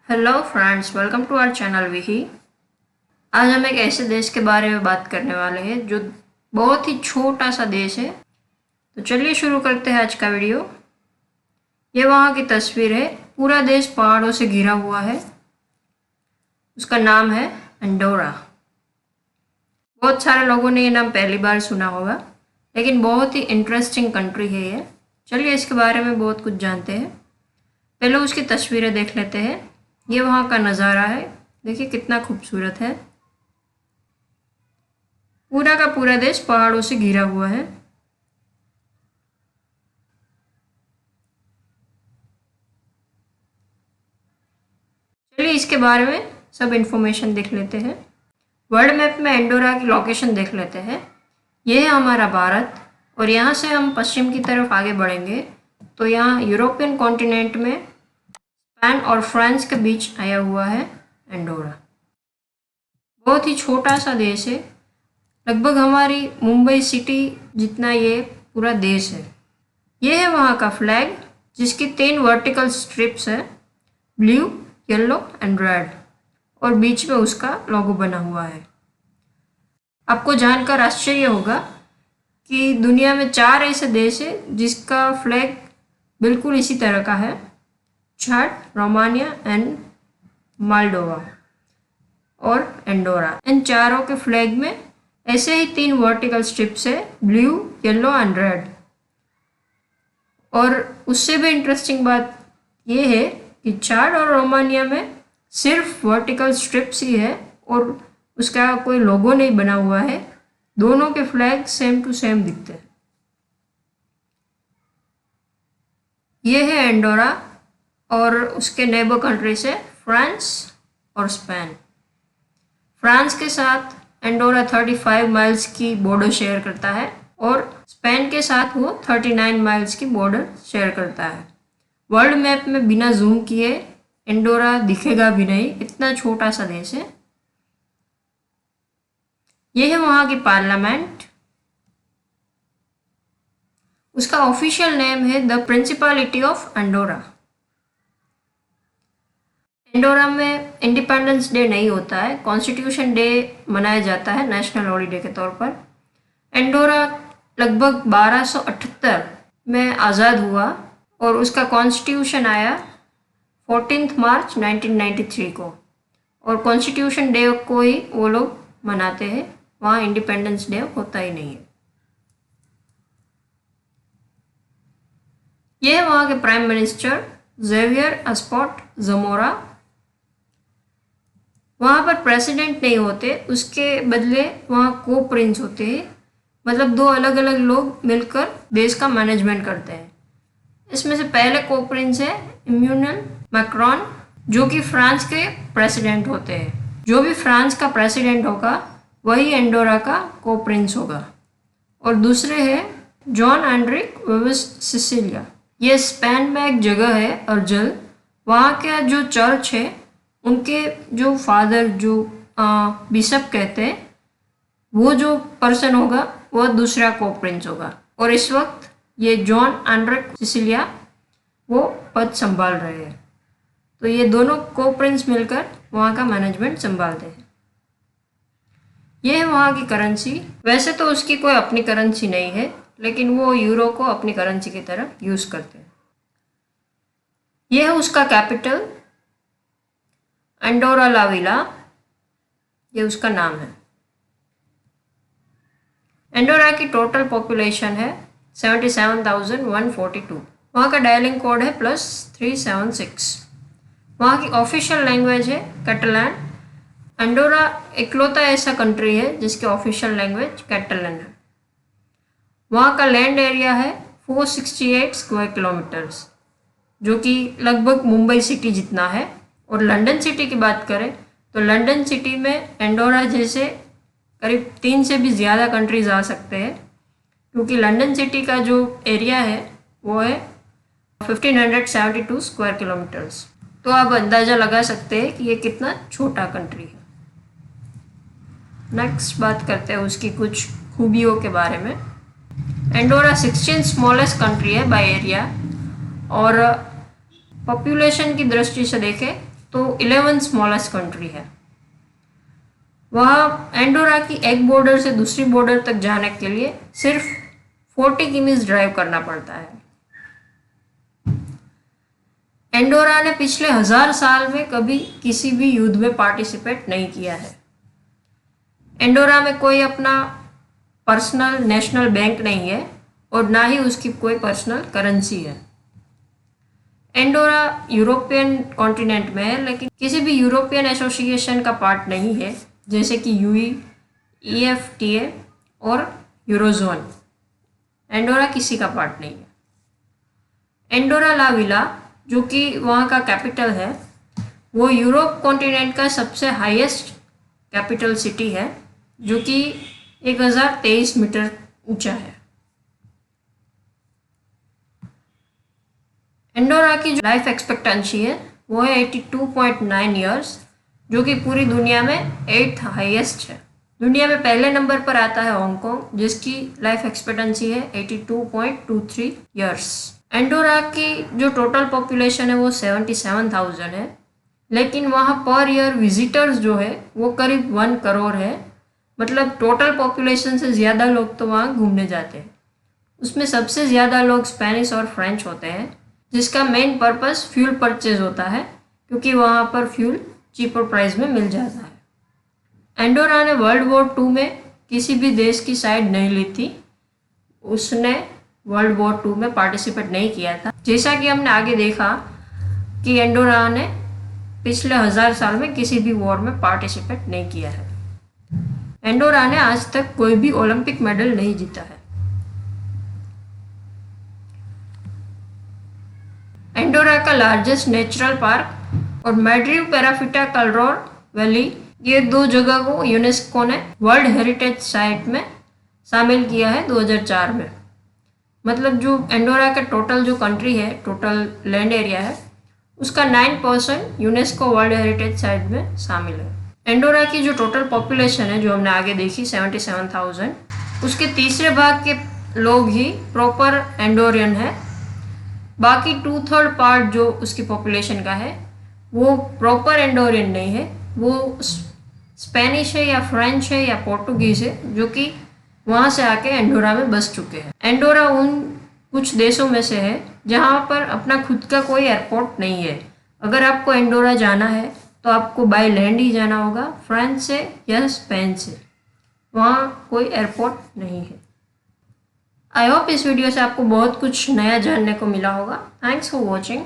Hello friends, welcome to our channel विही। आज हम एक ऐसे देश के बारे में बात करने वाले हैं जो बहुत ही छोटा सा देश है। तो चलिए शुरू करते हैं आज का वीडियो। ये वहाँ की तस्वीर है। पूरा देश पहाड़ों से घिरा हुआ है। उसका नाम है एंडोरा। बहुत सारे लोगों ने ये नाम पहली बार सुना होगा, लेकिन बहुत ही इंटरेस्टिंग कंट्री है ये। चलिए इसके बारे में बहुत कुछ जानते हैं। पहले उसकी तस्वीरें देख लेते हैं। ये वहाँ का नज़ारा है, देखिए कितना खूबसूरत है। पूरा का पूरा देश पहाड़ों से घिरा हुआ है। चलिए इसके बारे में सब इन्फॉर्मेशन देख लेते हैं। वर्ल्ड मैप में एंडोरा की लोकेशन देख लेते हैं। ये है हमारा भारत, और यहाँ से हम पश्चिम की तरफ आगे बढ़ेंगे तो यहाँ यूरोपियन कॉन्टिनेंट में स्पेन और फ्रांस के बीच आया हुआ है एंडोरा। बहुत ही छोटा सा देश है, लगभग हमारी मुंबई सिटी जितना ये पूरा देश है। ये है वहाँ का फ्लैग, जिसकी 3 वर्टिकल स्ट्रिप्स है, ब्लू, येलो एंड रेड, और बीच में उसका लोगो बना हुआ है। आपको जानकर आश्चर्य होगा कि दुनिया में 4 ऐसे देश है जिसका फ्लैग बिल्कुल इसी तरह का है: चाड, रोमानिया एंड मोल्डोवा और एंडोरा। इन चारों के फ्लैग में ऐसे ही 3 वर्टिकल स्ट्रिप्स है, ब्लू, येलो एंड रेड। और उससे भी इंटरेस्टिंग बात ये है कि चाड और रोमानिया में सिर्फ वर्टिकल स्ट्रिप्स ही है और उसका कोई लोगो नहीं बना हुआ है। दोनों के फ्लैग सेम टू सेम दिखते हैं। ये है एंडोरा, और उसके नेबर कंट्रीज है फ्रांस और स्पेन। फ्रांस के साथ एंडोरा 35 माइल्स की बॉर्डर शेयर करता है और स्पेन के साथ वो 39 माइल्स की बॉर्डर शेयर करता है। वर्ल्ड मैप में बिना जूम किए एंडोरा दिखेगा भी नहीं, इतना छोटा सा देश है। ये है वहाँ की पार्लियामेंट। उसका ऑफिशियल नेम है the principality of Andorra. Andorra में इंडिपेंडेंस डे नहीं होता है, कॉन्स्टिट्यूशन डे मनाया जाता है नेशनल हॉलीडे के तौर पर। एंडोरा लगभग 1278 में आज़ाद हुआ और उसका कॉन्स्टिट्यूशन आया 14 मार्च 1993 को, और कॉन्स्टिट्यूशन डे को ही वो लोग मनाते हैं। वहाँ इंडिपेंडेंस डे होता ही नहीं है। ये है वहाँ के प्राइम मिनिस्टर जेवियर अस्पॉट जमोरा। वहाँ पर प्रेसिडेंट नहीं होते, उसके बदले वहाँ को प्रिंस होते हैं, मतलब 2 अलग अलग लोग मिलकर देश का मैनेजमेंट करते हैं। इसमें से पहले को प्रिंस है इमैनुअल मैक्रोन, जो कि फ्रांस के प्रेसिडेंट होते हैं। जो भी फ्रांस का प्रेसिडेंट होगा वही एंडोरा का को प्रिंस होगा। और दूसरे है जॉन एंड्रिक वेविस सिसिलिया। ये स्पेन में एक जगह है अर्जल। वहाँ का जो चर्च है, उनके जो फादर, जो बिशप कहते हैं, वो जो पर्सन होगा वो दूसरा को प्रिंस होगा। और इस वक्त ये जॉन एंड्रिक सिसिलिया वो पद संभाल रहे हैं। तो ये दोनों को प्रिंस मिलकर वहाँ का मैनेजमेंट संभालते हैं। ये है वहाँ की करेंसी। वैसे तो उसकी कोई अपनी करेंसी नहीं है, लेकिन वो यूरो को अपनी करेंसी की तरह यूज़ करते हैं। ये है उसका कैपिटल एंडोरा ला विला, ये उसका नाम है। एंडोरा की टोटल पॉपुलेशन है 77,142। वहाँ का डायलिंग कोड है +376। वहाँ की ऑफिशियल लैंग्वेज है कैटलान। एंडोरा इकलौता ऐसा कंट्री है जिसकी ऑफिशियल लैंग्वेज कैटलन है। वहाँ का लैंड एरिया है 468 स्क्वायर किलोमीटर्स, जो कि लगभग मुंबई सिटी जितना है। और लंदन सिटी की बात करें तो लंदन सिटी में एंडोरा जैसे करीब 3 से भी ज़्यादा कंट्रीज आ सकते हैं, क्योंकि लंदन सिटी का जो एरिया है वो है 1572 स्क्वायर किलोमीटर्स। तो आप अंदाज़ा लगा सकते हैं कि ये कितना छोटा कंट्री है। नेक्स्ट बात करते हैं उसकी कुछ खूबियों के बारे में। एंडोरा 16th स्मॉलेस्ट कंट्री है बाय एरिया, और पॉपुलेशन की दृष्टि से देखें तो 11 स्मॉलेस्ट कंट्री है। वह एंडोरा की एक बॉर्डर से दूसरी बॉर्डर तक जाने के लिए सिर्फ 40 किमीज ड्राइव करना पड़ता है। एंडोरा ने पिछले 1000 साल में कभी किसी भी युद्ध में पार्टिसिपेट नहीं किया है। एंडोरा में कोई अपना पर्सनल नेशनल बैंक नहीं है और ना ही उसकी कोई पर्सनल करेंसी है। एंडोरा यूरोपियन कॉन्टिनेंट में है, लेकिन किसी भी यूरोपियन एसोसिएशन का पार्ट नहीं है, जैसे कि यूई, EFTA और यूरोजोन। एंडोरा किसी का पार्ट नहीं है। एंडोरा ला विला, जो कि वहाँ का कैपिटल है, वो यूरोप कॉन्टिनेंट का सबसे हाईएस्ट कैपिटल सिटी है, जो कि 1023 मीटर ऊंचा है। एंडोरा की जो लाइफ एक्सपेक्टेंसी है वो है 82.9 ईयर्स, जो कि पूरी दुनिया में 8th हाईएस्ट है। दुनिया में पहले नंबर पर आता है हांगकांग, जिसकी लाइफ एक्सपेक्टेंसी है 82.23 ईयर्स। एंडोरा की जो टोटल पॉपुलेशन है वो 77,000 है, लेकिन वहाँ पर ईयर विजिटर्स जो है वो करीब 1 करोड़ है। मतलब टोटल पॉपुलेशन से ज़्यादा लोग तो वहाँ घूमने जाते हैं। उसमें सबसे ज़्यादा लोग स्पेनिश और फ्रेंच होते हैं, जिसका मेन पर्पस फ्यूल परचेज होता है, क्योंकि वहाँ पर फ्यूल चीपर प्राइस में मिल जाता है। एंडोरा ने वर्ल्ड वॉर 2 में किसी भी देश की साइड नहीं ली थी। उसने वर्ल्ड वॉर 2 में पार्टिसिपेट नहीं किया था। जैसा कि हमने आगे देखा कि एंडोरा ने पिछले 1000 साल में किसी भी वॉर में पार्टिसिपेट नहीं किया है। एंडोरा ने आज तक कोई भी ओलंपिक मेडल नहीं जीता है। एंडोरा का लार्जेस्ट नेचुरल पार्क और मैड्रिड पैराफिटा कलरोर वैली, ये 2 जगह को यूनेस्को ने वर्ल्ड हेरिटेज साइट में शामिल किया है 2004 में। मतलब जो एंडोरा का टोटल जो कंट्री है, टोटल लैंड एरिया है, उसका 9% यूनेस्को वर्ल्ड हेरिटेज साइट में शामिल है। एंडोरा की जो टोटल पॉपुलेशन है, जो हमने आगे देखी 77,000, उसके तीसरे भाग के लोग ही प्रॉपर एंडोरियन है। बाकी 2/3 पार्ट जो उसकी पॉपुलेशन का है वो प्रॉपर एंडोरियन नहीं है, वो स्पेनिश है या फ्रेंच है या पोर्टुगीज है, जो कि वहाँ से आके एंडोरा में बस चुके हैं। एंडोरा उन कुछ देशों में से है जहाँ पर अपना खुद का कोई एयरपोर्ट नहीं है। अगर आपको एंडोरा जाना है तो आपको बाय लैंड ही जाना होगा, फ्रांस से या स्पेन से। वहाँ कोई एयरपोर्ट नहीं है। आई होप इस वीडियो से आपको बहुत कुछ नया जानने को मिला होगा। Thanks for watching.